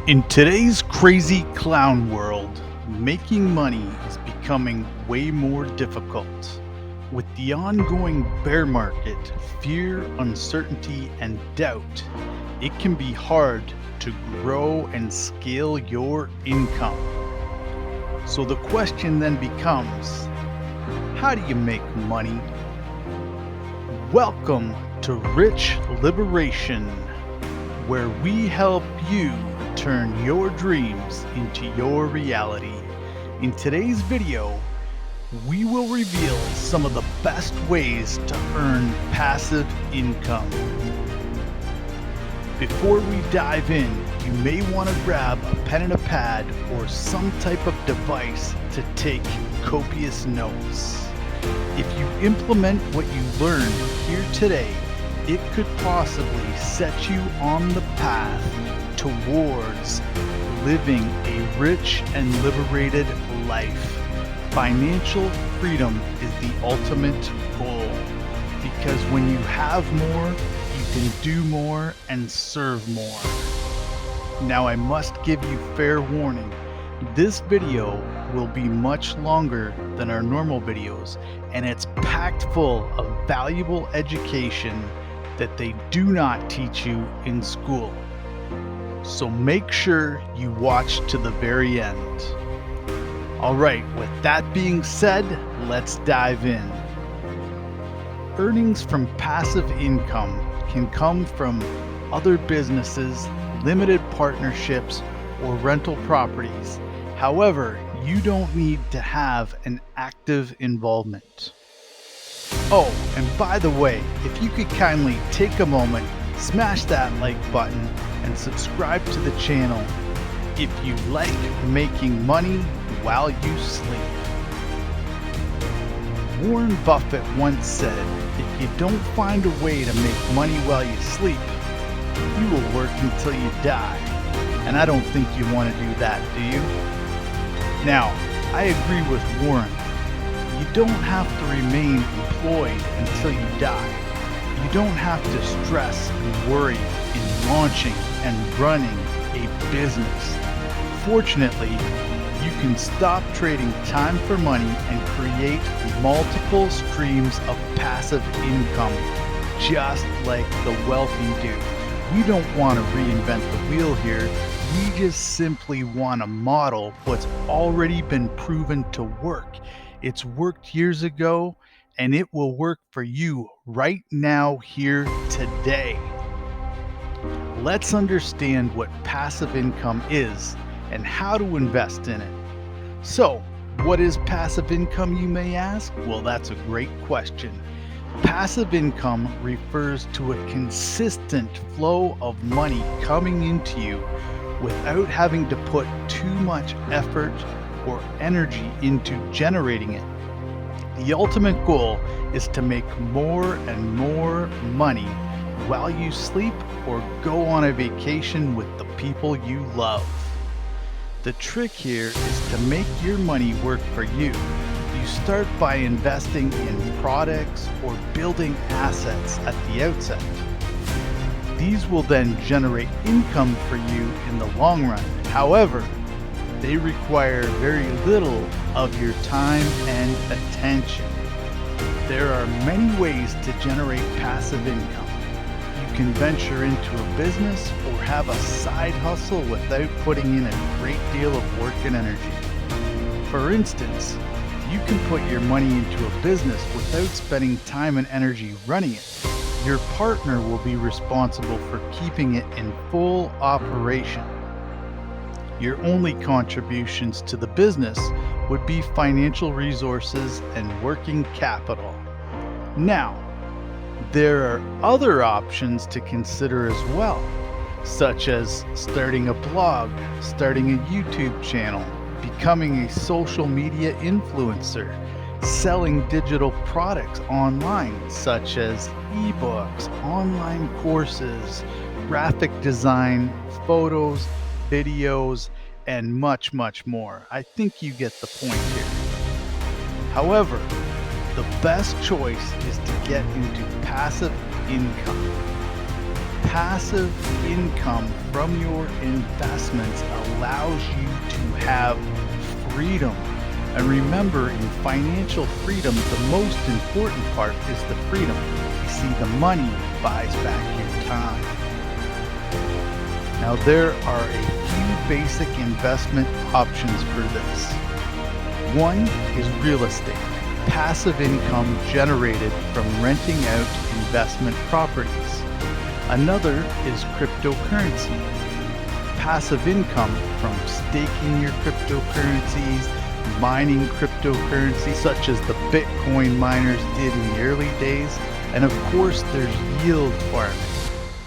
In today's crazy clown world, making money is becoming way more difficult. With the ongoing bear market, fear, uncertainty, and doubt, it can be hard to grow and scale your income. So the question then becomes, how do you make money? Welcome to Rich Liberation, where we help you turn your dreams into your reality. In today's video, we will reveal some of the best ways to earn passive income. Before we dive in, you may want to grab a pen and a pad or some type of device to take copious notes. If you implement what you learned here today, it could possibly set you on the path towards living a rich and liberated life. Financial freedom is the ultimate goal, because when you have more, you can do more and serve more. Now, I must give you fair warning. This video will be much longer than our normal videos, and it's packed full of valuable education that they do not teach you in school. So make sure you watch to the very end. All right, with that being said, let's dive in. Earnings from passive income can come from other businesses, limited partnerships, or rental properties. However, you don't need to have an active involvement. Oh, and by the way, if you could kindly take a moment, smash that like button, and subscribe to the channel if you like making money while you sleep. Warren Buffett once said, if you don't find a way to make money while you sleep, you will work until you die. And I don't think you want to do that, do you? Now, I agree with Warren. You don't have to remain employed until you die. You don't have to stress and worry in launching and running a business. Fortunately, you can stop trading time for money and create multiple streams of passive income, just like the wealthy do. We don't want to reinvent the wheel here. We just simply want to model what's already been proven to work. It's worked years ago, and it will work for you right now, here, today. Let's understand what passive income is and how to invest in it. So, what is passive income, you may ask? Well, that's a great question. Passive income refers to a consistent flow of money coming into you without having to put too much effort or energy into generating it. The ultimate goal is to make more and more money while you sleep or go on a vacation with the people you love. The trick here is to make your money work for you. You start by investing in products or building assets at the outset. These will then generate income for you in the long run. However, they require very little of your time and attention. There are many ways to generate passive income. You can venture into a business or have a side hustle without putting in a great deal of work and energy. For instance, you can put your money into a business without spending time and energy running it. Your partner will be responsible for keeping it in full operation. Your only contributions to the business would be financial resources and working capital. Now, there are other options to consider as well, such as starting a blog, starting a YouTube channel, becoming a social media influencer, selling digital products online, such as ebooks, online courses, graphic design, photos, videos, and much, much more. I think you get the point here. However, the best choice is to get into passive income. Passive income from your investments allows you to have freedom. And remember, in financial freedom, the most important part is the freedom. You see, the money buys back your time. Now, there are a few basic investment options for this. One is real estate, passive income generated from renting out investment properties. Another is cryptocurrency, passive income from staking your cryptocurrencies, mining cryptocurrency such as the Bitcoin miners did in the early days, and of course there's yield farming.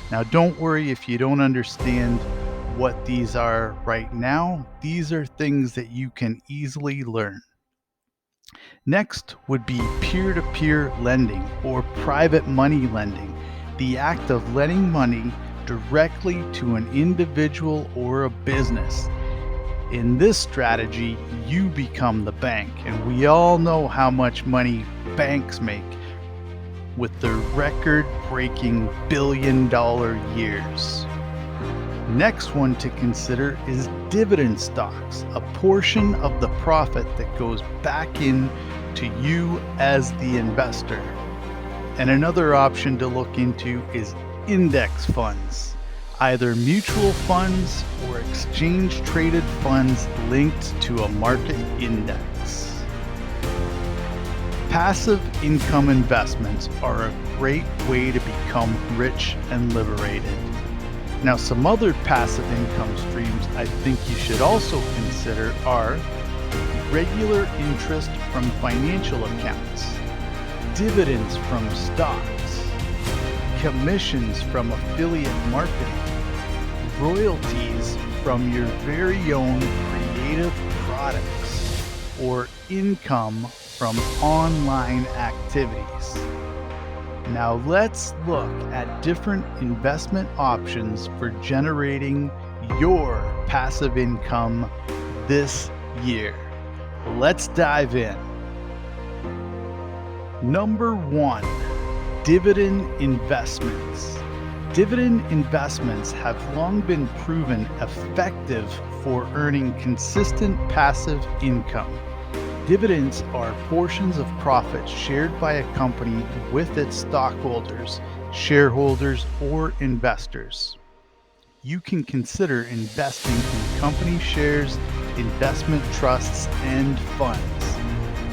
Now don't worry if you don't understand what these are right now. These are things that you can easily learn. Next would be peer-to-peer lending or private money lending, the act of lending money directly to an individual or a business. In this strategy, you become the bank, and we all know how much money banks make with their record-breaking billion-dollar years. Next one to consider is dividend stocks, a portion of the profit that goes back in to you as the investor. And another option to look into is index funds, either mutual funds or exchange-traded funds linked to a market index. Passive income investments are a great way to become rich and liberated. Now, some other passive income streams I think you should also consider are regular interest from financial accounts, dividends from stocks, commissions from affiliate marketing, royalties from your very own creative products, or income from online activities. Now let's look at different investment options for generating your passive income this year. Let's dive in. Number 1, dividend investments. Dividend investments have long been proven effective for earning consistent passive income. Dividends are portions of profits shared by a company with its stockholders, shareholders, or investors. You can consider investing in company shares, investment trusts, and funds.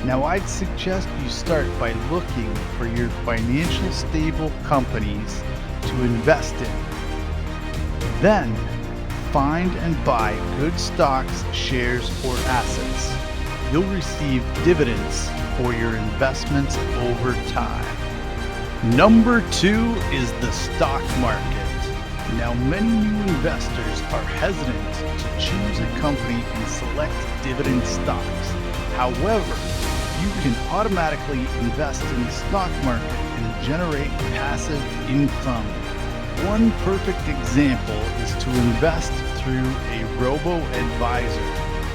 Now, I'd suggest you start by looking for your financial stable companies to invest in. Then, find and buy good stocks, shares, or assets. You'll receive dividends for your investments over time. Number 2 is the stock market. Now, many new investors are hesitant to choose a company and select dividend stocks. However, you can automatically invest in the stock market and generate passive income. One perfect example is to invest through a robo-advisor,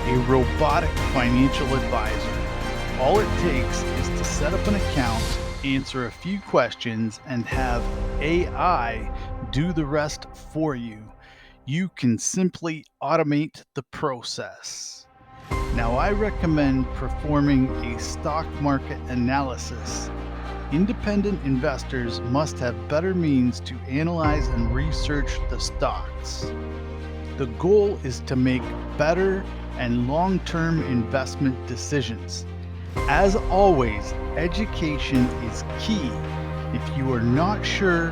a robotic financial advisor. All it takes is to set up an account, answer a few questions, and have AI do the rest for you. You can simply automate the process. Now, I recommend performing a stock market analysis. Independent investors must have better means to analyze and research the stocks. The goal is to make better and long-term investment decisions. As always, education is key. If you are not sure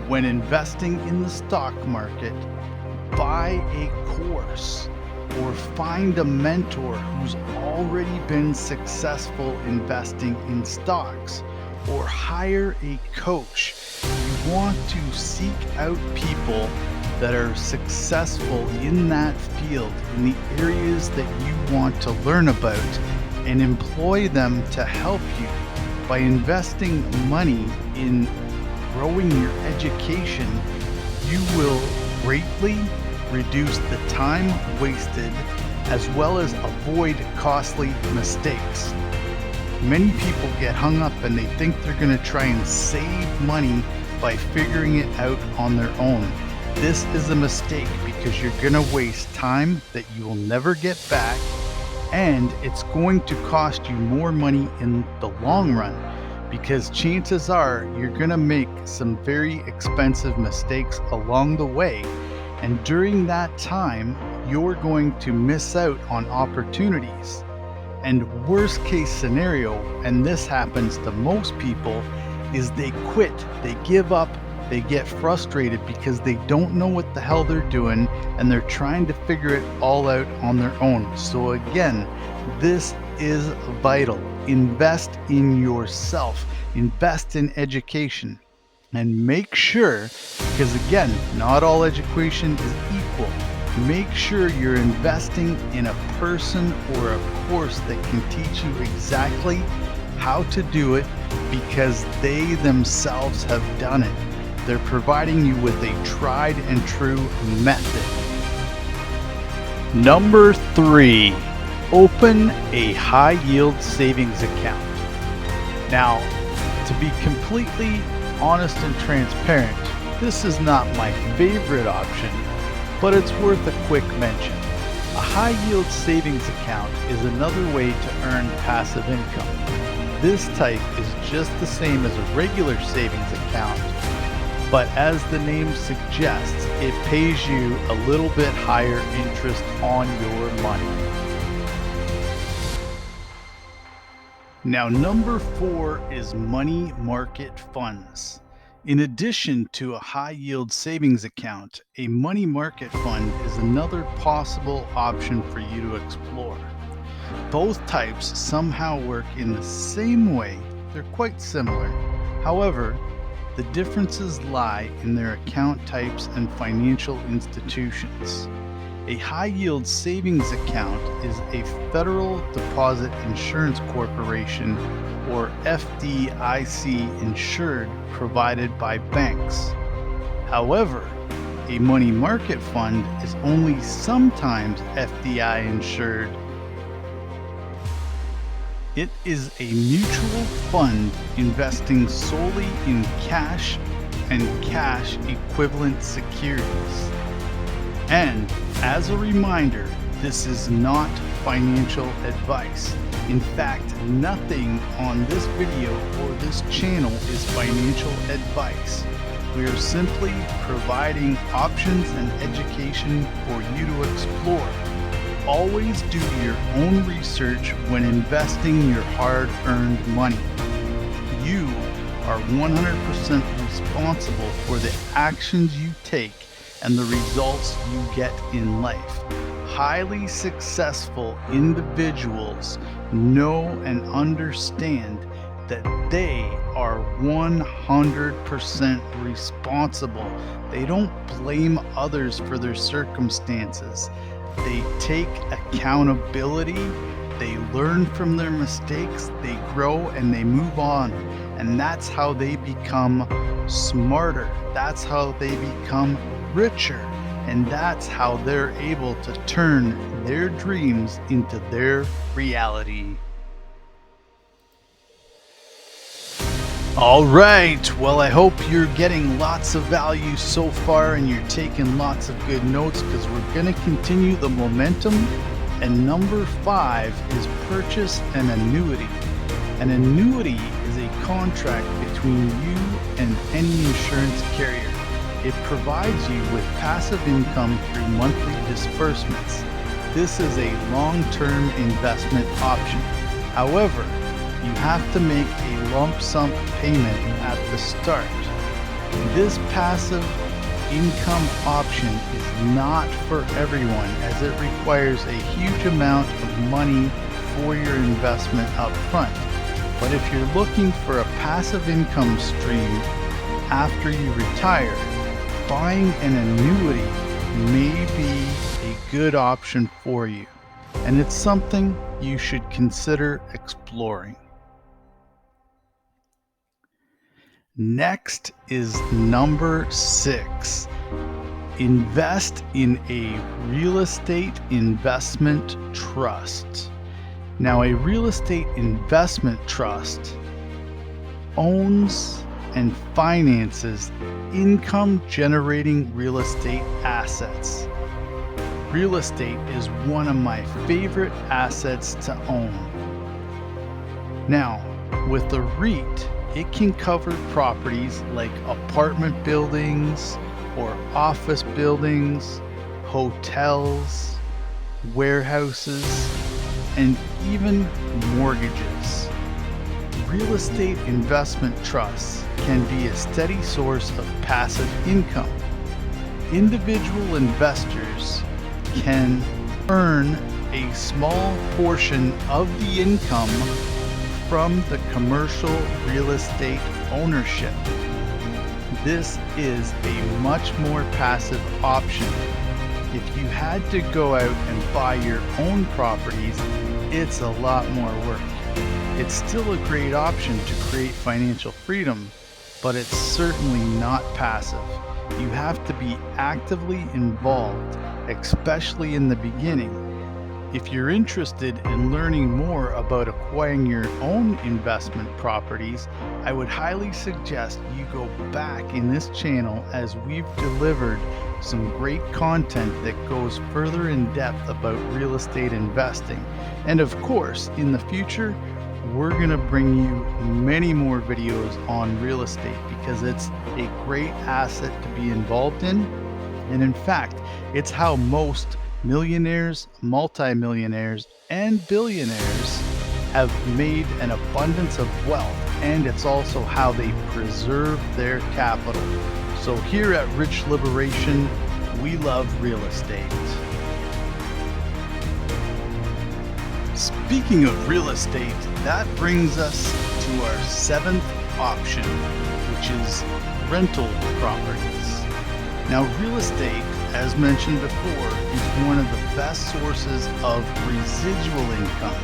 when investing in the stock market, buy a course or find a mentor who's already been successful investing in stocks, or hire a coach. You want to seek out people that are successful in that field, in the areas that you want to learn about, and employ them to help you. By investing money in growing your education, you will greatly reduce the time wasted as well as avoid costly mistakes. Many people get hung up and they think they're going to try and save money by figuring it out on their own. This is a mistake because you're going to waste time that you will never get back, and it's going to cost you more money in the long run because chances are you're going to make some very expensive mistakes along the way, and during that time you're going to miss out on opportunities. And worst case scenario, and this happens to most people, is they quit, they give up, they get frustrated because they don't know what the hell they're doing and they're trying to figure it all out on their own. So again, this is vital. Invest in yourself, invest in education, and make sure, because again, not all education is equal, make sure you're investing in a person or a course that can teach you exactly how to do it because they themselves have done it. They're providing you with a tried and true method. Number 3, open a high yield savings account. Now, to be completely honest and transparent, this is not my favorite option, but it's worth a quick mention. A high yield savings account is another way to earn passive income. This type is just the same as a regular savings account, but as the name suggests, it pays you a little bit higher interest on your money. Now, number 4 is money market funds. In addition to a high yield savings account, a money market fund is another possible option for you to explore. Both types somehow work in the same way. They're quite similar. However, the differences lie in their account types and financial institutions. A high-yield savings account is a Federal Deposit Insurance Corporation, or FDIC insured, provided by banks. However, a money market fund is only sometimes FDI insured. It is a mutual fund investing solely in cash and cash equivalent securities. And as a reminder, this is not financial advice. In fact, nothing on this video or this channel is financial advice. We are simply providing options and education for you to explore. Always do your own research when investing your hard-earned money. You are 100% responsible for the actions you take and the results you get in life. Highly successful individuals know and understand that they are 100% responsible. They don't blame others for their circumstances. They take accountability, they learn from their mistakes, they grow, and they move on. And that's how they become smarter. That's how they become richer. And that's how they're able to turn their dreams into their reality. All right, well, I hope you're getting lots of value so far and you're taking lots of good notes, because we're going to continue the momentum. And number 5 is purchase an annuity. An annuity is a contract between you and any insurance carrier. It provides you with passive income through monthly disbursements. This is a long-term investment option. However, you have to make a lump sum payment at the start. This passive income option is not for everyone, as it requires a huge amount of money for your investment up front. But if you're looking for a passive income stream after you retire, buying an annuity may be a good option for you, and it's something you should consider exploring. Next is number 6. Invest in a real estate investment trust. Now, a real estate investment trust owns and finances income-generating real estate assets. Real estate is one of my favorite assets to own. Now, with a REIT, it can cover properties like apartment buildings or office buildings, hotels, warehouses, and even mortgages. Real estate investment trusts can be a steady source of passive income. Individual investors can earn a small portion of the income from the commercial real estate ownership. This is a much more passive option. If you had to go out and buy your own properties, it's a lot more work. It's still a great option to create financial freedom, but it's certainly not passive. You have to be actively involved, especially in the beginning. If you're interested in learning more about acquiring your own investment properties, I would highly suggest you go back in this channel, as we've delivered some great content that goes further in depth about real estate investing. And of course, in the future, we're going to bring you many more videos on real estate because it's a great asset to be involved in. And in fact, it's how most millionaires, multimillionaires, and billionaires have made an abundance of wealth, and it's also how they preserve their capital. So here at Rich Liberation, we love real estate. Speaking of real estate, that brings us to our seventh option, which is rental properties. Now, real estate, as mentioned before, is one of the best sources of residual income.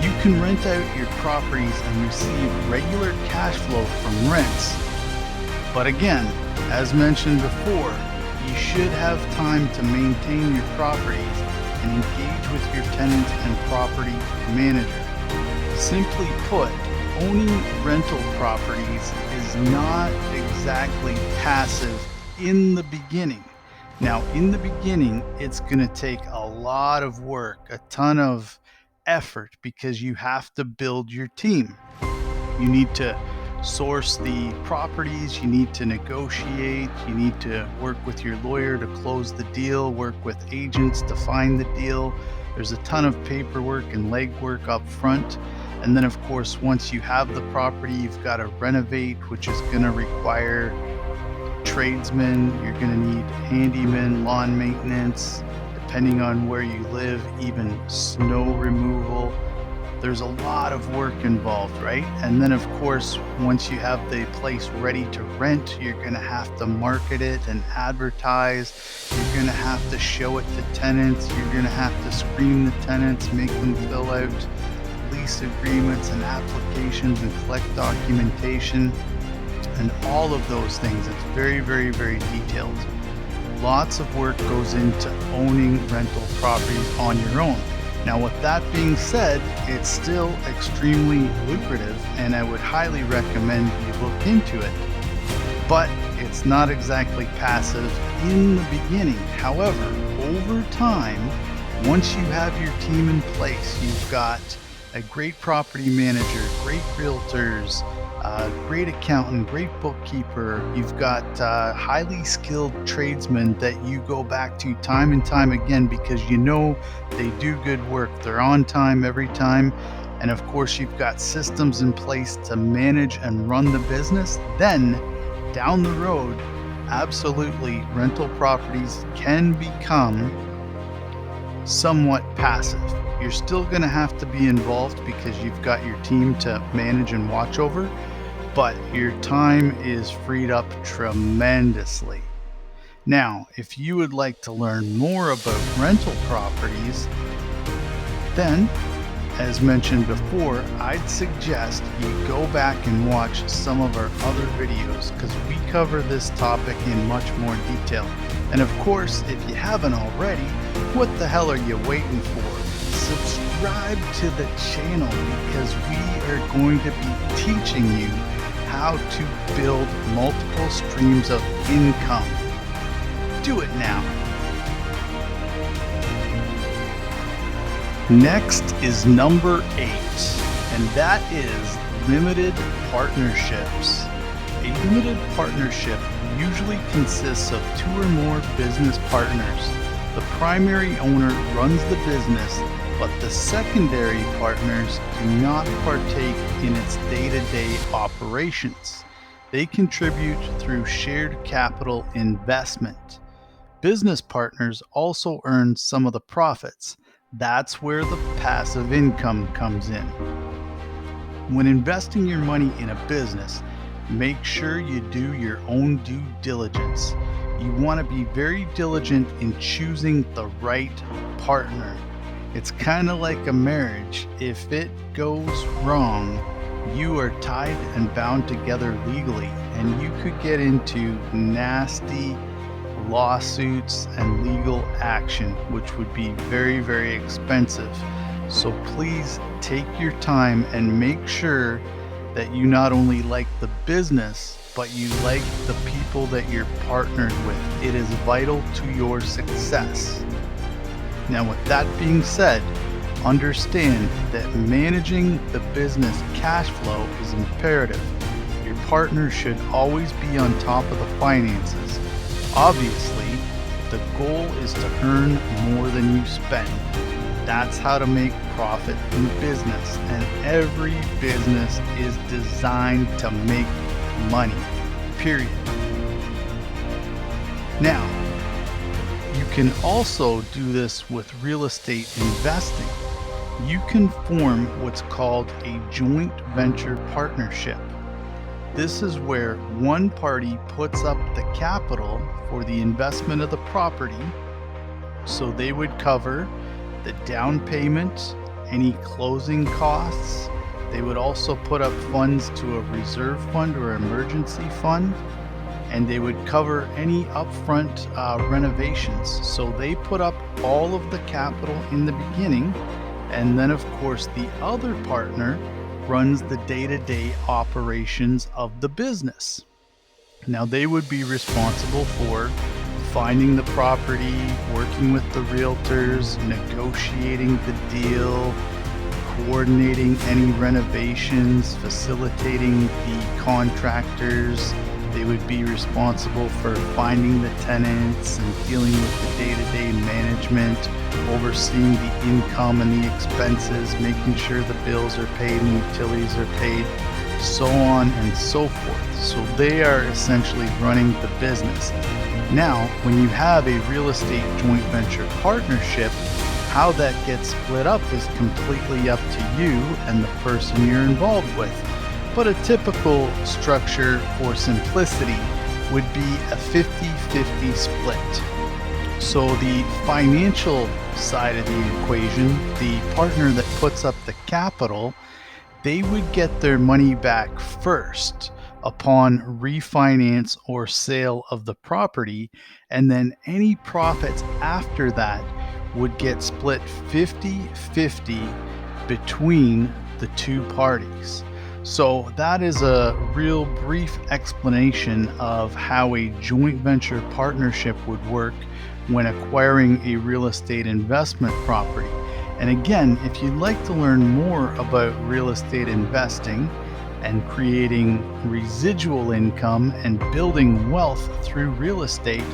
You can rent out your properties and receive regular cash flow from rents. But again, as mentioned before, you should have time to maintain your properties and engage with your tenant and property manager. Simply put, owning rental properties is not exactly passive in the beginning. Now, in the beginning, it's going to take a lot of work, a ton of effort, because you have to build your team. You need to source the properties, you need to negotiate, you need to work with your lawyer to close the deal, work with agents to find the deal. There's a ton of paperwork and legwork up front. And then, of course, once you have the property, you've got to renovate, which is going to require tradesmen. You're going to need handyman, lawn maintenance, depending on where you live, even snow removal. There's a lot of work involved, right? And then, of course, once you have the place ready to rent, you're going to have to market it and advertise. You're going to have to show it to tenants. You're going to have to screen the tenants, make them fill out lease agreements and applications and collect documentation. And all of those things. It's very, very, very detailed. Lots of work goes into owning rental properties on your own. Now, with that being said, it's still extremely lucrative, and I would highly recommend you look into it. But it's not exactly passive in the beginning. However, over time, once you have your team in place, you've got a great property manager, great realtors, great accountant, great bookkeeper. You've got highly skilled tradesmen that you go back to time and time again because you know they do good work. They're on time every time. And of course, you've got systems in place to manage and run the business. Then down the road, absolutely, rental properties can become somewhat passive. You're still going to have to be involved because you've got your team to manage and watch over, but your time is freed up tremendously. Now, if you would like to learn more about rental properties, then, as mentioned before, I'd suggest you go back and watch some of our other videos because we cover this topic in much more detail. And of course, if you haven't already, what the hell are you waiting for? Subscribe to the channel because we are going to be teaching you how to build multiple streams of income. Do it now. Next is number 8, and that is limited partnerships. A limited partnership usually consists of 2 or more business partners. The primary owner runs the business, but the secondary partners do not partake in its day-to-day operations. They contribute through shared capital investment. Business partners also earn some of the profits. That's where the passive income comes in. When investing your money in a business, make sure you do your own due diligence. You want to be very diligent in choosing the right partner. It's kind of like a marriage. If it goes wrong, you are tied and bound together legally, and you could get into nasty lawsuits and legal action, which would be very, very expensive. So please take your time and make sure that you not only like the business, but you like the people that you're partnered with. It is vital to your success. Now, with that being said, understand that managing the business cash flow is imperative. Your partner should always be on top of the finances. Obviously, the goal is to earn more than you spend. That's how to make profit in business, and every business is designed to make money, period. Now, you can also do this with real estate investing. You can form what's called a joint venture partnership. This is where one party puts up the capital for the investment of the property, so they would cover the down payment, any closing costs. They would also put up funds to a reserve fund or emergency fund, and they would cover any upfront renovations. So they put up all of the capital in the beginning, and then of course the other partner runs the day-to-day operations of the business. Now they would be responsible for finding the property, working with the realtors, negotiating the deal, coordinating any renovations, facilitating the contractors. They would be responsible for finding the tenants and dealing with the day-to-day management, overseeing the income and the expenses, making sure the bills are paid and utilities are paid, so on and so forth. So they are essentially running the business. Now, when you have a real estate joint venture partnership, how that gets split up is completely up to you and the person you're involved with. But a typical structure for simplicity would be a 50-50 split. So the financial side of the equation, the partner that puts up the capital, they would get their money back first upon refinance or sale of the property, and then any profits after that would get split 50-50 between the 2 parties. So that is a real brief explanation of how a joint venture partnership would work when acquiring a real estate investment property. And again, if you'd like to learn more about real estate investing and creating residual income and building wealth through real estate,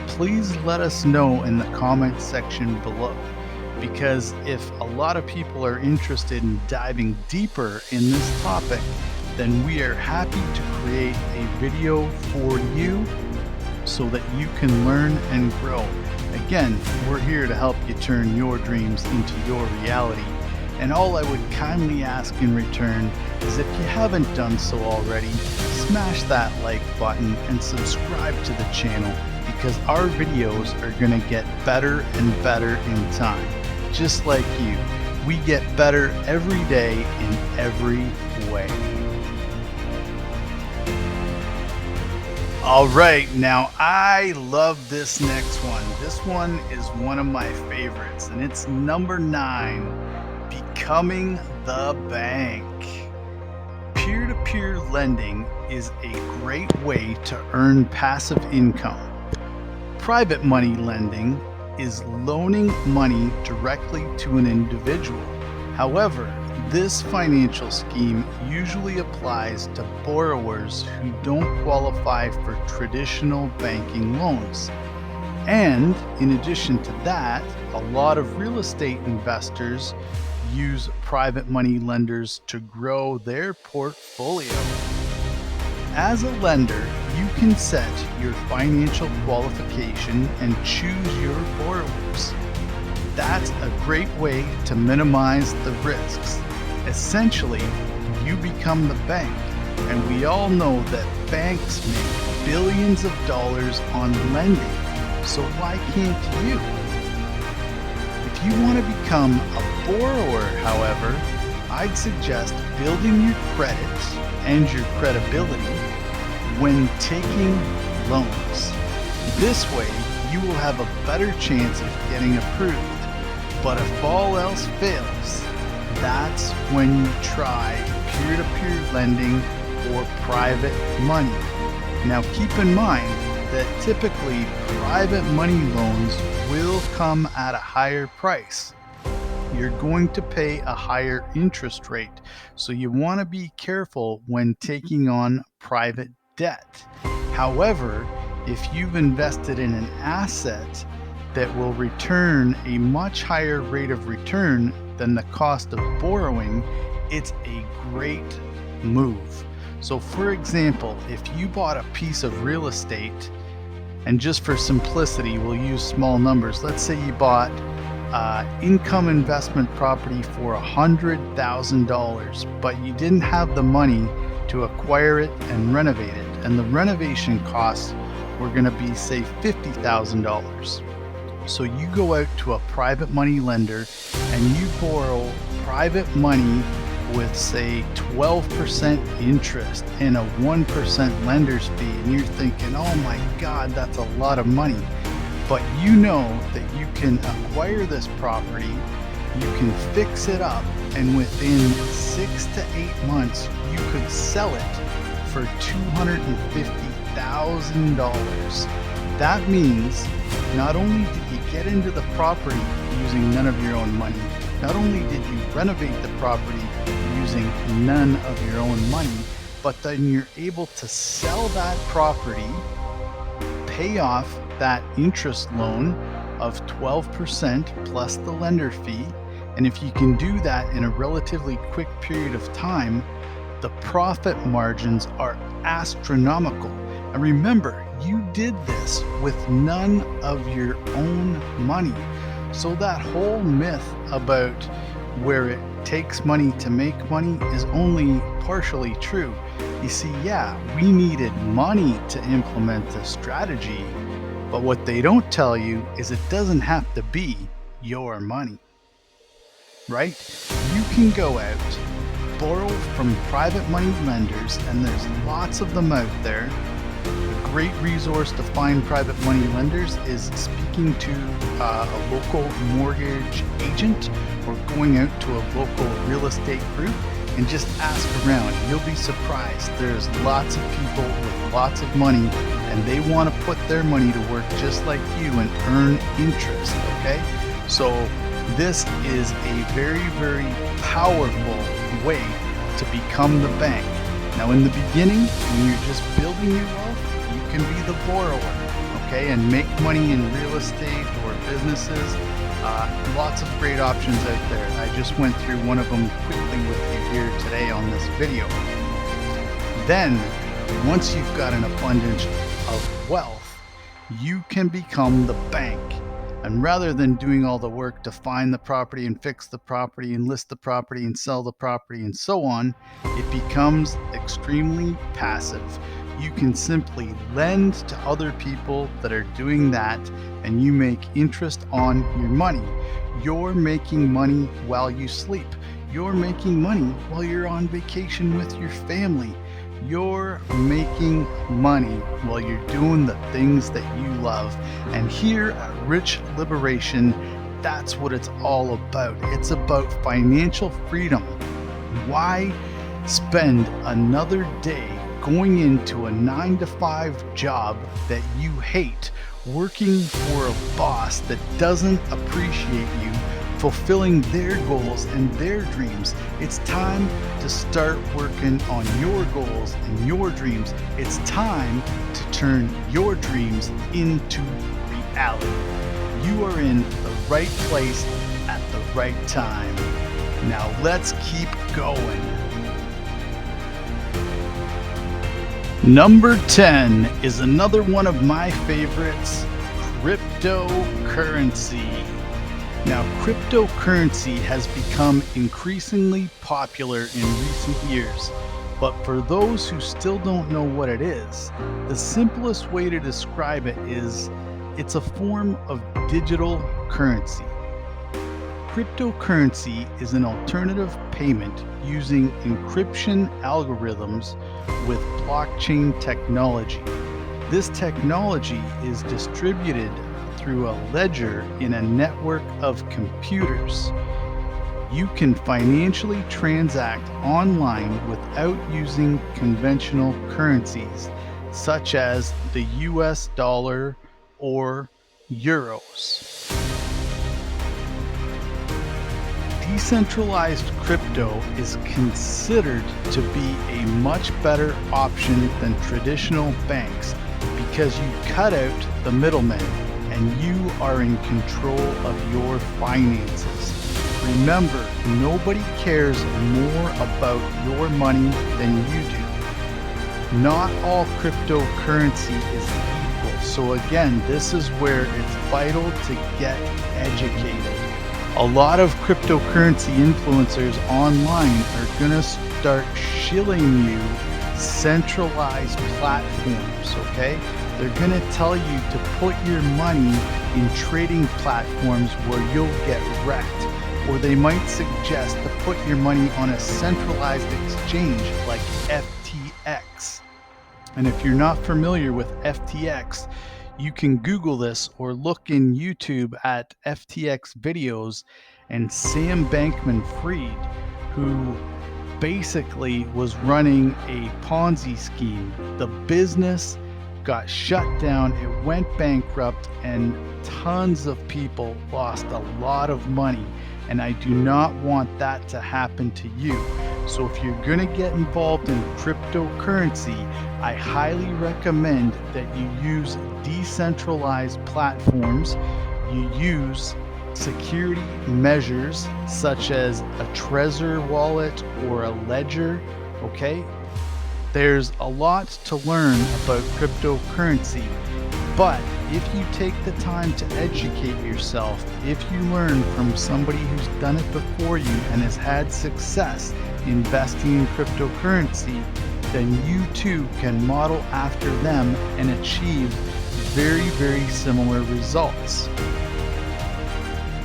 please let us know in the comment section below. Because if a lot of people are interested in diving deeper in this topic, then we are happy to create a video for you so that you can learn and grow. Again, we're here to help you turn your dreams into your reality. And all I would kindly ask in return is, if you haven't done so already, smash that like button and subscribe to the channel, because our videos are going to get better and better in time. Just like you, we get better every day in every way. All right, now I love this next one. This one is one of my favorites, and it's number 9, becoming the bank. Peer-to-peer lending is a great way to earn passive income. Private money lending is loaning money directly to an individual. However, this financial scheme usually applies to borrowers who don't qualify for traditional banking loans. And in addition to that, a lot of real estate investors use private money lenders to grow their portfolio. As a lender, you can set your financial qualification and choose your borrowers. That's a great way to minimize the risks. Essentially, you become the bank, and we all know that banks make billions of dollars on lending, so why can't you? If you want to become a borrower, however, I'd suggest building your credit and your credibility when taking loans. This way, you will have a better chance of getting approved. But if all else fails, that's when you try peer-to-peer lending or private money. Now keep in mind that typically private money loans will come at a higher price. You're going to pay a higher interest rate, so you want to be careful when taking on private debt. However, if you've invested in an asset that will return a much higher rate of return than the cost of borrowing, it's a great move. So for example, if you bought a piece of real estate, and just for simplicity, we'll use small numbers. Let's say you bought income investment property for $100,000, but you didn't have the money to acquire it and renovate it. And the renovation costs were going to be, say, $50,000. So you go out to a private money lender and you borrow private money with, say, 12% interest and a 1% lender's fee, and you're thinking, oh my God, that's a lot of money. But you know that you can acquire this property, you can fix it up, and within 6 to 8 months, you could sell it for $250,000. That means not only did you get into the property using none of your own money, not only did you renovate the property using none of your own money, but then you're able to sell that property, pay off that interest loan of 12% plus the lender fee. And if you can do that in a relatively quick period of time, the profit margins are astronomical. And remember, you did this with none of your own money. So that whole myth about where it takes money to make money is only partially true. You see, yeah, we needed money to implement this strategy, but what they don't tell you is it doesn't have to be your money, right? You can go out, borrow from private money lenders, and there's lots of them out there. A great resource to find private money lenders is speaking to a local mortgage agent or going out to a local real estate group and just ask around. You'll be surprised. There's lots of people with lots of money and they want to put their money to work just like you and earn interest, okay? So this is a very, very powerful way to become the bank. Now in the beginning, when you're just building your wealth, you can be the borrower, okay, and make money in real estate or businesses. Lots of great options out there. I just went through one of them quickly with you here today on this video. Then, once you've got an abundance of wealth, you can become the bank. And rather than doing all the work to find the property and fix the property and list the property and sell the property and so on, it becomes extremely passive. You can simply lend to other people that are doing that, and you make interest on your money. You're making money while you sleep. You're making money while you're on vacation with your family. You're making money while you're doing the things that you love. And here at Rich Liberation, that's what it's all about. It's about financial freedom. Why? spend another day going into a 9-to-5 job that you hate, working for a boss that doesn't appreciate you, fulfilling their goals and their dreams. It's time to start working on your goals and your dreams. It's time to turn your dreams into reality. You are in the right place at the right time. Now let's keep going. Number 10 is another one of my favorites, cryptocurrency. Now, cryptocurrency has become increasingly popular in recent years, but for those who still don't know what it is, the simplest way to describe it is it's a form of digital currency. Cryptocurrency is an alternative payment using encryption algorithms with blockchain technology. This technology is distributed through a ledger in a network of computers. You can financially transact online without using conventional currencies, such as the US dollar or euros. Decentralized crypto is considered to be a much better option than traditional banks because you cut out the middlemen and you are in control of your finances. Remember, nobody cares more about your money than you do. Not all cryptocurrency is equal. So again, this is where it's vital to get educated. A lot of cryptocurrency influencers online are going to start shilling you centralized platforms, okay? They're going to tell you to put your money in trading platforms where you'll get wrecked. Or they might suggest to put your money on a centralized exchange like FTX. And if you're not familiar with FTX, you can Google this or look in YouTube at FTX videos and Sam Bankman-Fried, who basically was running a Ponzi scheme. The business got shut down, it went bankrupt, and tons of people lost a lot of money. And I do not want that to happen to you. So if you're going to get involved in cryptocurrency, I highly recommend that you use decentralized platforms. You use security measures such as a Trezor wallet or a ledger, okay? There's a lot to learn about cryptocurrency, but if you take the time to educate yourself, if you learn from somebody who's done it before you and has had success investing in cryptocurrency, then you too can model after them and achieve very, very similar results.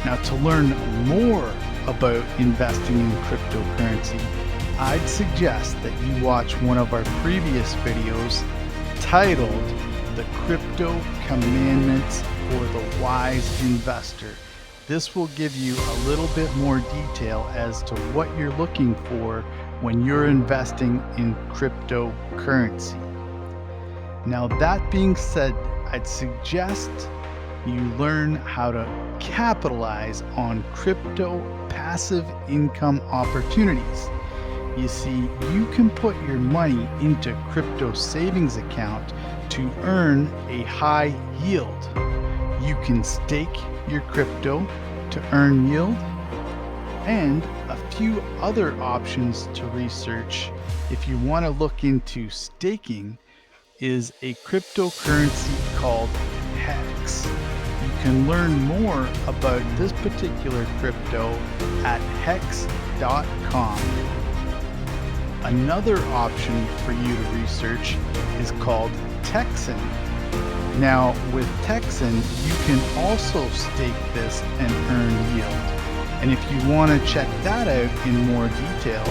Now, to learn more about investing in cryptocurrency, I'd suggest that you watch one of our previous videos titled The Crypto Commandments for the Wise Investor. This will give you a little bit more detail as to what you're looking for when you're investing in cryptocurrency. Now, that being said, I'd suggest you learn how to capitalize on crypto passive income opportunities. You see, you can put your money into crypto savings account to earn a high yield. You can stake your crypto to earn yield, and a few other options to research if you want to look into staking is a cryptocurrency called HEX. You can learn more about this particular crypto at hex.com. Another option for you to research is called Texan. Now, with Texan, you can also stake this and earn yield. And if you want to check that out in more detail,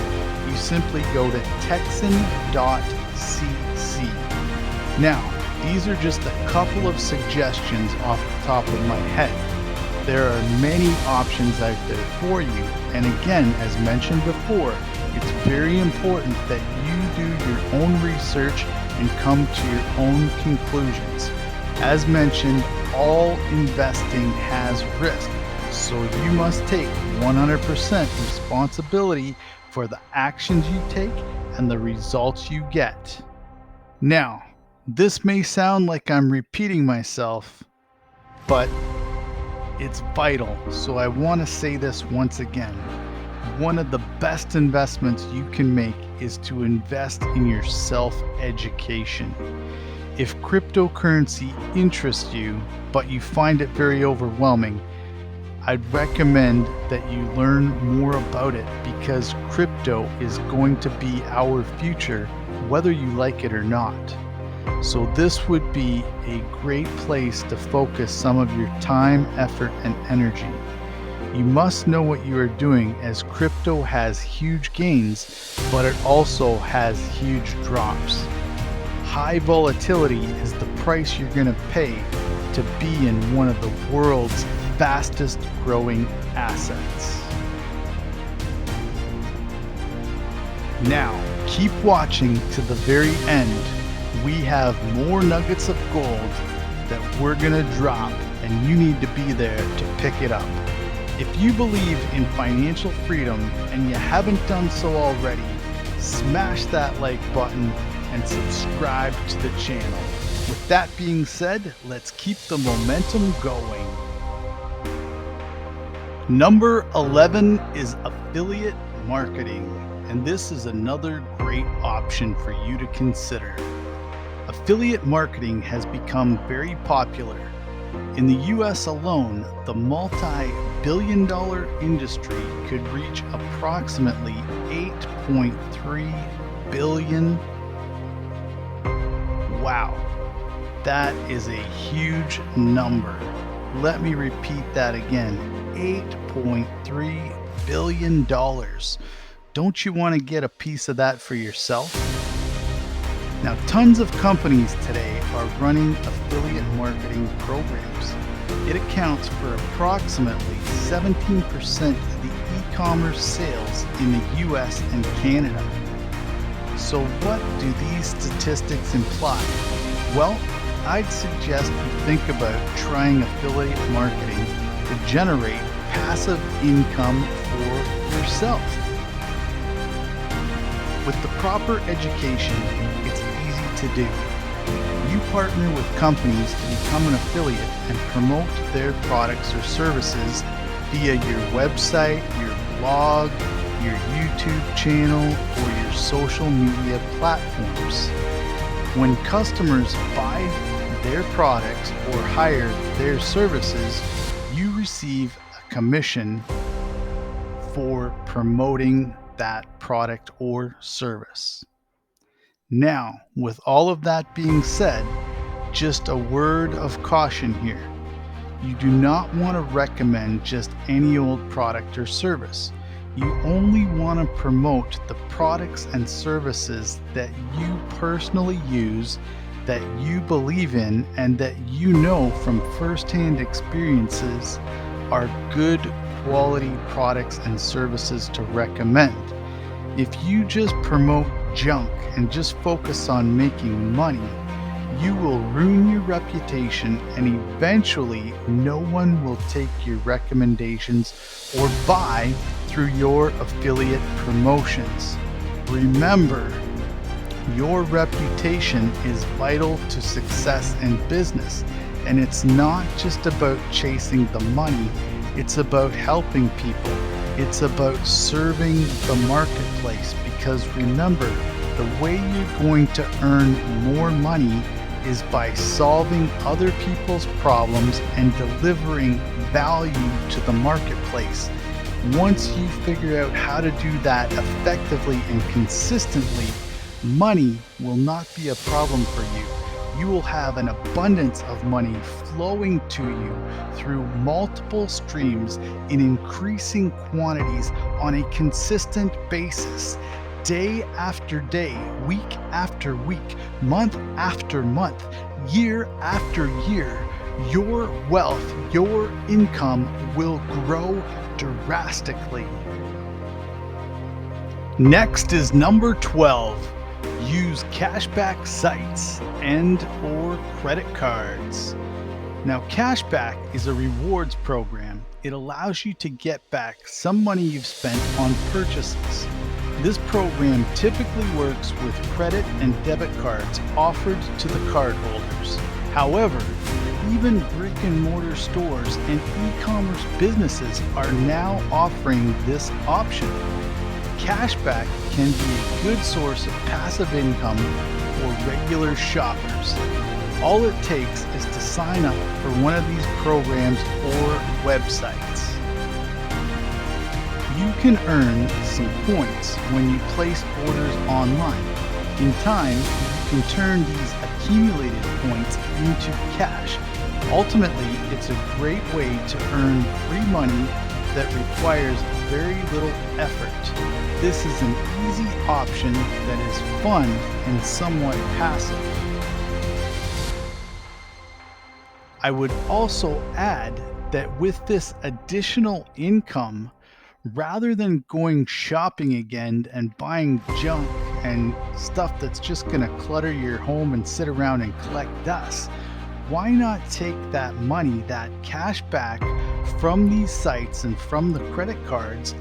you simply go to texan.cc. Now, these are just a couple of suggestions off the top of my head. There are many options out there for you, and again, as mentioned before, it's very important that you do your own research and come to your own conclusions. As mentioned, all investing has risk, so you must take 100% responsibility for the actions you take and the results you get. Now, this may sound like I'm repeating myself, but it's vital, so I want to say this once again. One of the best investments you can make is to invest in your self-education. If cryptocurrency interests you, but you find it very overwhelming, I'd recommend that you learn more about it, because crypto is going to be our future, whether you like it or not. So this would be a great place to focus some of your time, effort, and energy. You must know what you are doing, as crypto has huge gains, but it also has huge drops. High volatility is the price you're going to pay to be in one of the world's fastest growing assets. Now, keep watching to the very end. We have more nuggets of gold that we're going to drop, and you need to be there to pick it up. If you believe in financial freedom and you haven't done so already, smash that like button and subscribe to the channel. With that being said, let's keep the momentum going. Number 11 is affiliate marketing, and this is another great option for you to consider. Affiliate marketing has become very popular. In the US alone, the multi-billion-dollar industry could reach approximately $8.3 billion. Wow, that is a huge number. Let me repeat that again, $8.3 billion. Don't you want to get a piece of that for yourself? Now, tons of companies today are running affiliate marketing programs. It accounts for approximately 17% of the e-commerce sales in the US and Canada. So what do these statistics imply? Well, I'd suggest you think about trying affiliate marketing to generate passive income for yourself. With the proper education, it's easy to do. You partner with companies to become an affiliate and promote their products or services via your website, your blog, your YouTube channel, or your social media platforms. When customers buy their products or hire their services, you receive a commission for promoting that product or service. Now, with all of that being said, just a word of caution here. You do not want to recommend just any old product or service. You only want to promote the products and services that you personally use, that you believe in, and that you know from firsthand experiences are good quality products and services to recommend. If you just promote junk and just focus on making money, you will ruin your reputation, and eventually no one will take your recommendations or buy through your affiliate promotions. Remember, your reputation is vital to success in business, and it's not just about chasing the money, it's about helping people. It's about serving the marketplace, because remember, the way you're going to earn more money is by solving other people's problems and delivering value to the marketplace. Once you figure out how to do that effectively and consistently, money will not be a problem for you. You will have an abundance of money flowing to you through multiple streams in increasing quantities on a consistent basis, day after day, week after week, month after month, year after year. your wealth, your income will grow drastically. Next is number 12. Use cashback sites and/or credit cards. Now, cashback is a rewards program. It allows you to get back some money you've spent on purchases. This program typically works with credit and debit cards offered to the cardholders. However, even brick and mortar stores and e-commerce businesses are now offering this option. Cashback can be a good source of passive income for regular shoppers. All it takes is to sign up for one of these programs or websites. You can earn some points when you place orders online. In time, you can turn these accumulated points into cash. Ultimately, it's a great way to earn free money that requires very little effort. This is an easy option that is fun and somewhat passive. I would also add that with this additional income, rather than going shopping again and buying junk and stuff that's just going to clutter your home and sit around and collect dust, why not take that money, that cash back from these sites and from the credit cards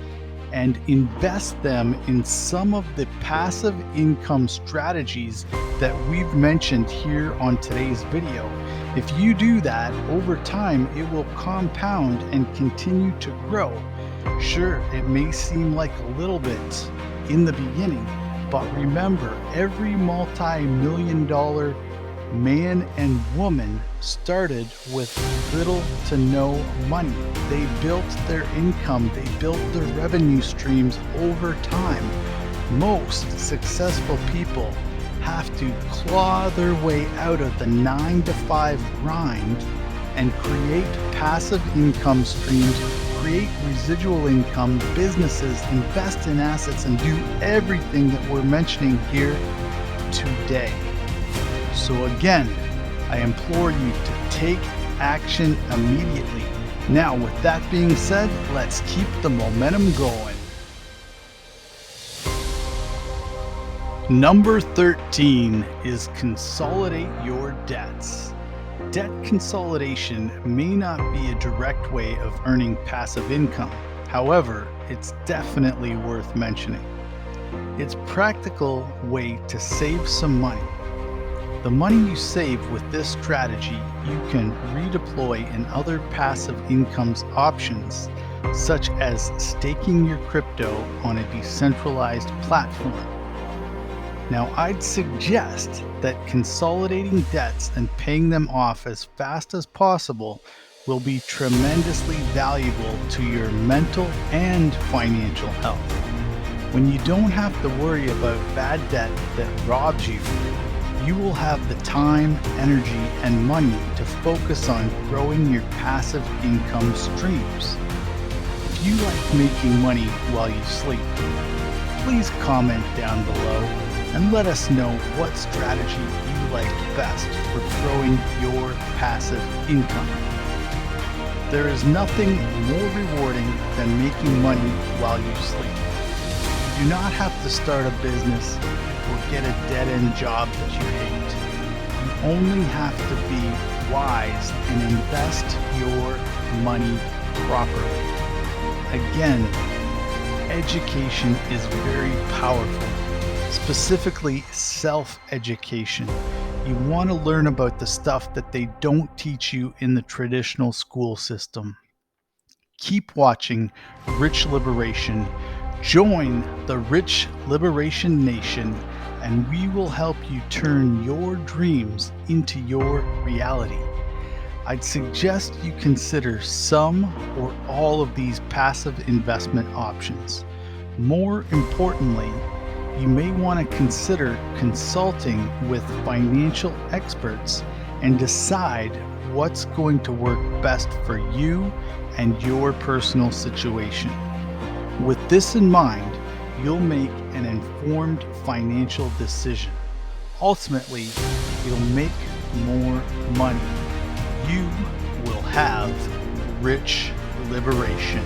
and invest them in some of the passive income strategies that we've mentioned here on today's video. If you do that, over time, it will compound and continue to grow. Sure, it may seem like a little bit in the beginning, but remember, every multi-million-dollar man and woman started with little to no money. They built their income, they built their revenue streams over time. Most successful people have to claw their way out of the 9-to-5 grind and create passive income streams, create residual income, businesses, invest in assets, and do everything that we're mentioning here today. So again, I implore you to take action immediately. Now, with that being said, let's keep the momentum going. Number 13 is consolidate your debts. Debt consolidation may not be a direct way of earning passive income. However, it's definitely worth mentioning. It's a practical way to save some money. The money you save with this strategy, you can redeploy in other passive incomes options, such as staking your crypto on a decentralized platform. Now, I'd suggest that consolidating debts and paying them off as fast as possible will be tremendously valuable to your mental and financial health. When you don't have to worry about bad debt that robs you, you will have the time, energy, and money to focus on growing your passive income streams. If you like making money while you sleep, please comment down below and let us know what strategy you liked best for growing your passive income. There is nothing more rewarding than making money while you sleep. You do not have to start a business or get a dead-end job that you hate. You only have to be wise and invest your money properly. Again, education is very powerful, specifically self-education. You want to learn about the stuff that they don't teach you in the traditional school system. Keep watching Rich Liberation. Join the Rich Liberation Nation, and we will help you turn your dreams into your reality. I'd suggest you consider some or all of these passive investment options. More importantly, you may want to consider consulting with financial experts and decide what's going to work best for you and your personal situation. With this in mind, you'll make an informed financial decision. Ultimately, you'll make more money. you will have rich liberation.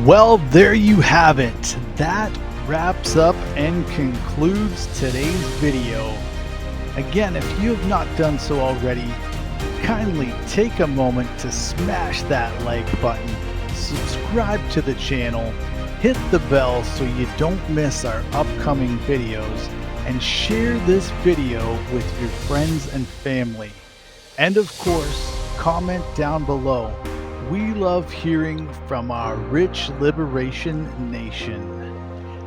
Well, there you have it. That wraps up and concludes today's video. Again, if you have not done so already, kindly take a moment to smash that like button, subscribe to the channel, hit the bell so you don't miss our upcoming videos, and share this video with your friends and family. And of course, comment down below. We love hearing from our Rich Liberation Nation.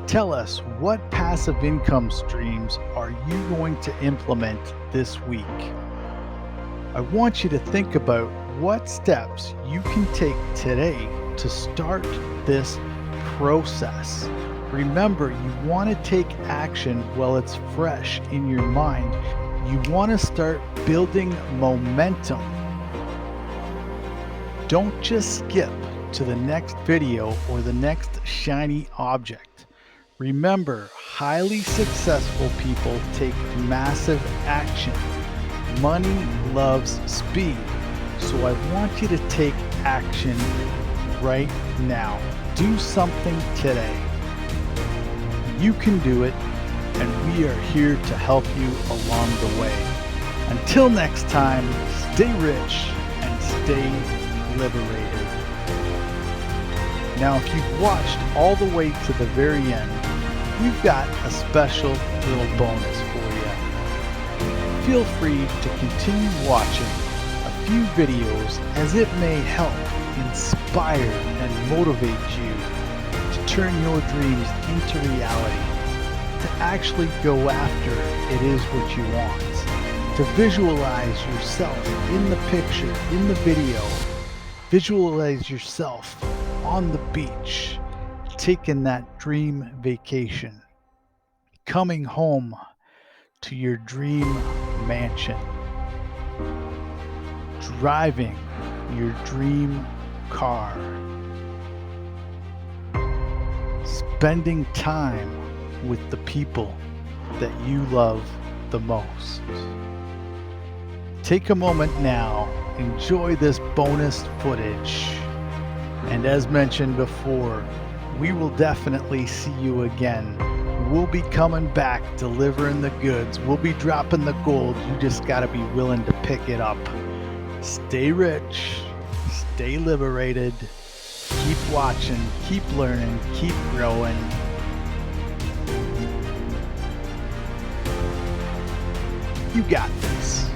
Tell us, what passive income streams are you going to implement this week? I want you to think about what steps you can take today to start this process. Remember, you want to take action while it's fresh in your mind. You want to start building momentum. Don't just skip to the next video or the next shiny object. Remember, highly successful people take massive action. Money loves speed. So I want you to take action right now. Do something today. You can do it, and we are here to help you along the way. Until next time, stay rich and stay liberated. Now, if you've watched all the way to the very end, we've got a special little bonus for you. Feel free to continue watching a few videos, as it may help inspire and motivate you to turn your dreams into reality, to actually go after it is what you want, to visualize yourself in the picture, in the video. Visualize yourself on the beach, taking that dream vacation, coming home to your dream mansion, driving your dream car, spending time with the people that you love the most. Take a moment now, enjoy this bonus footage, and as mentioned before, we will definitely see you again. We'll be coming back, delivering the goods. We'll be dropping the gold. You just gotta be willing to pick it up. Stay rich, stay liberated, keep watching, keep learning, keep growing. You got this.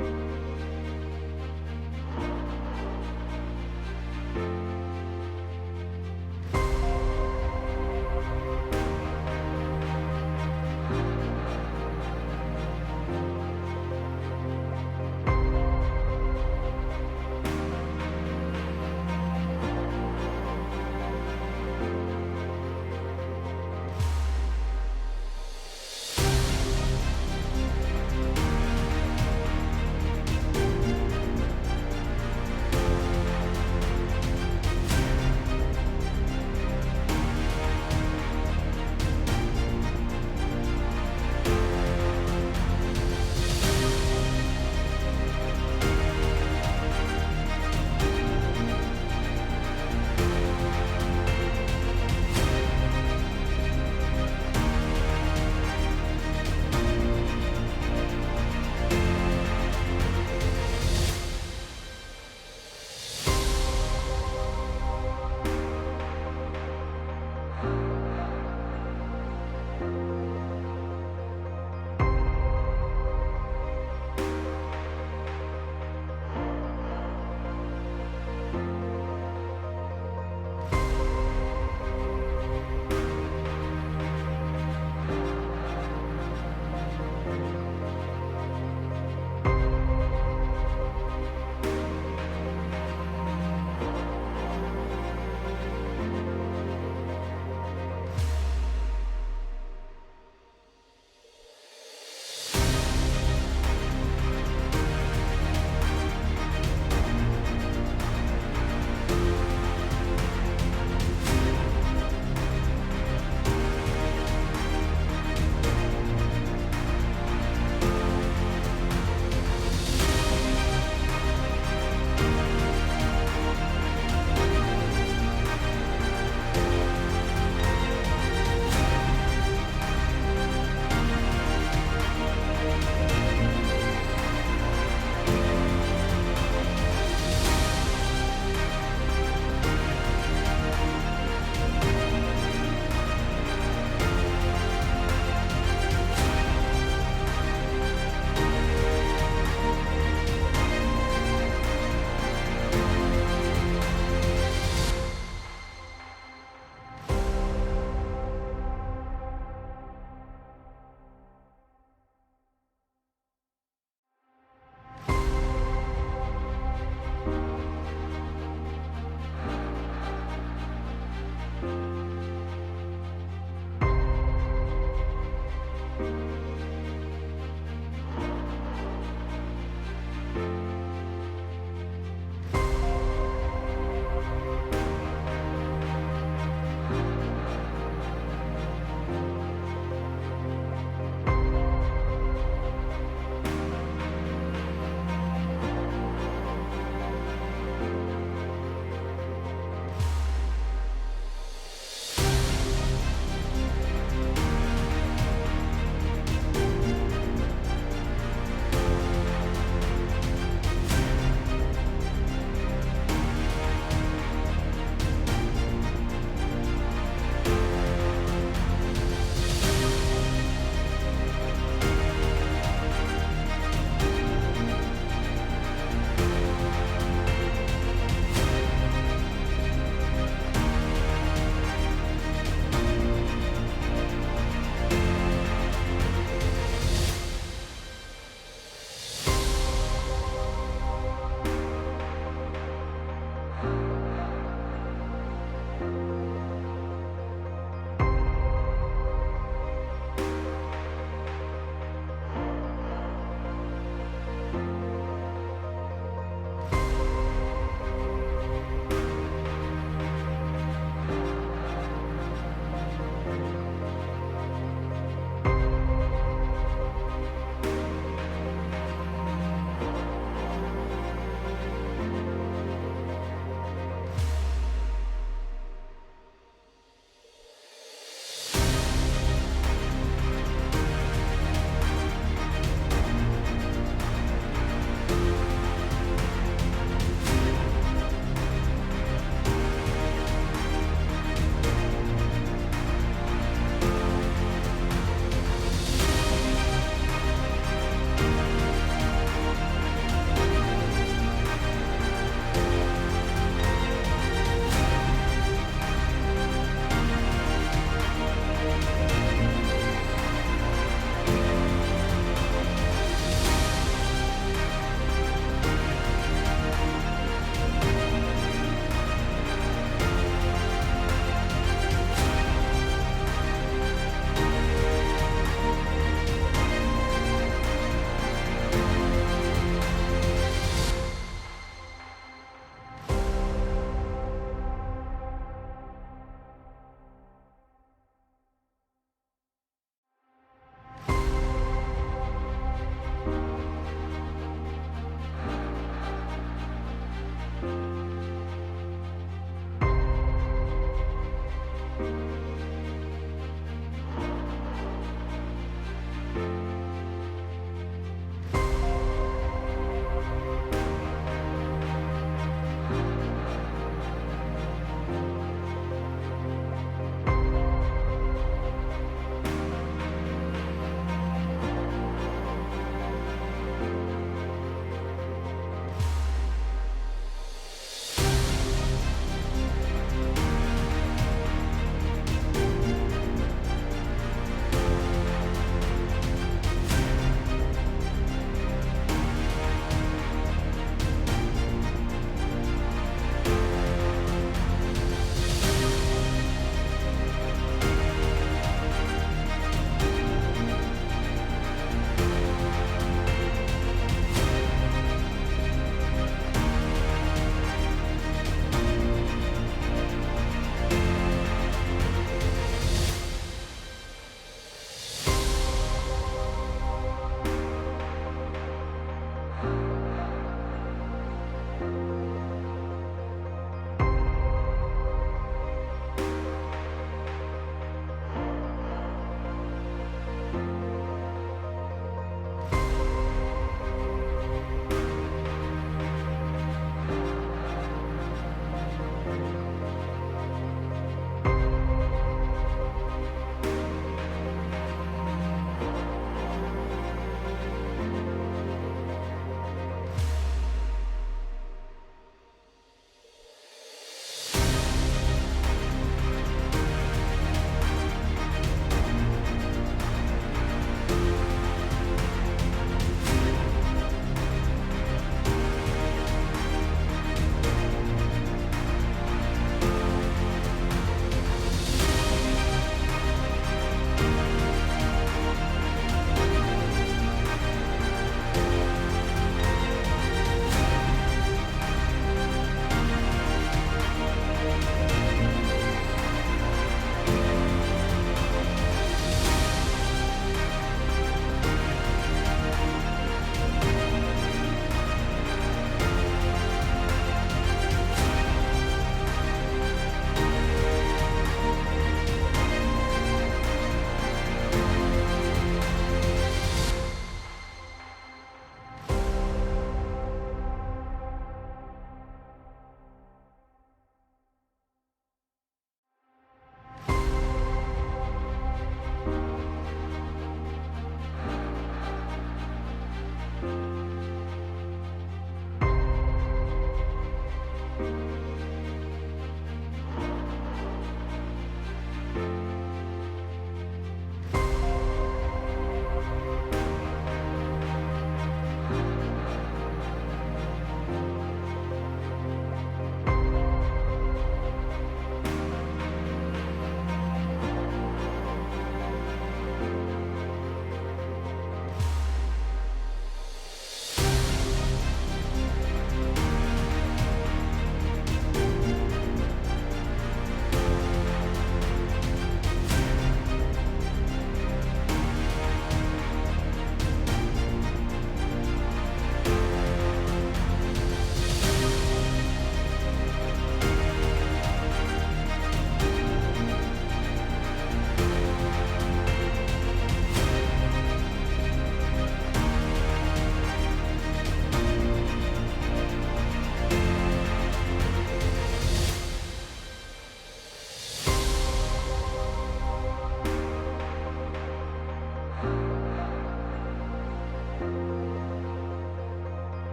you.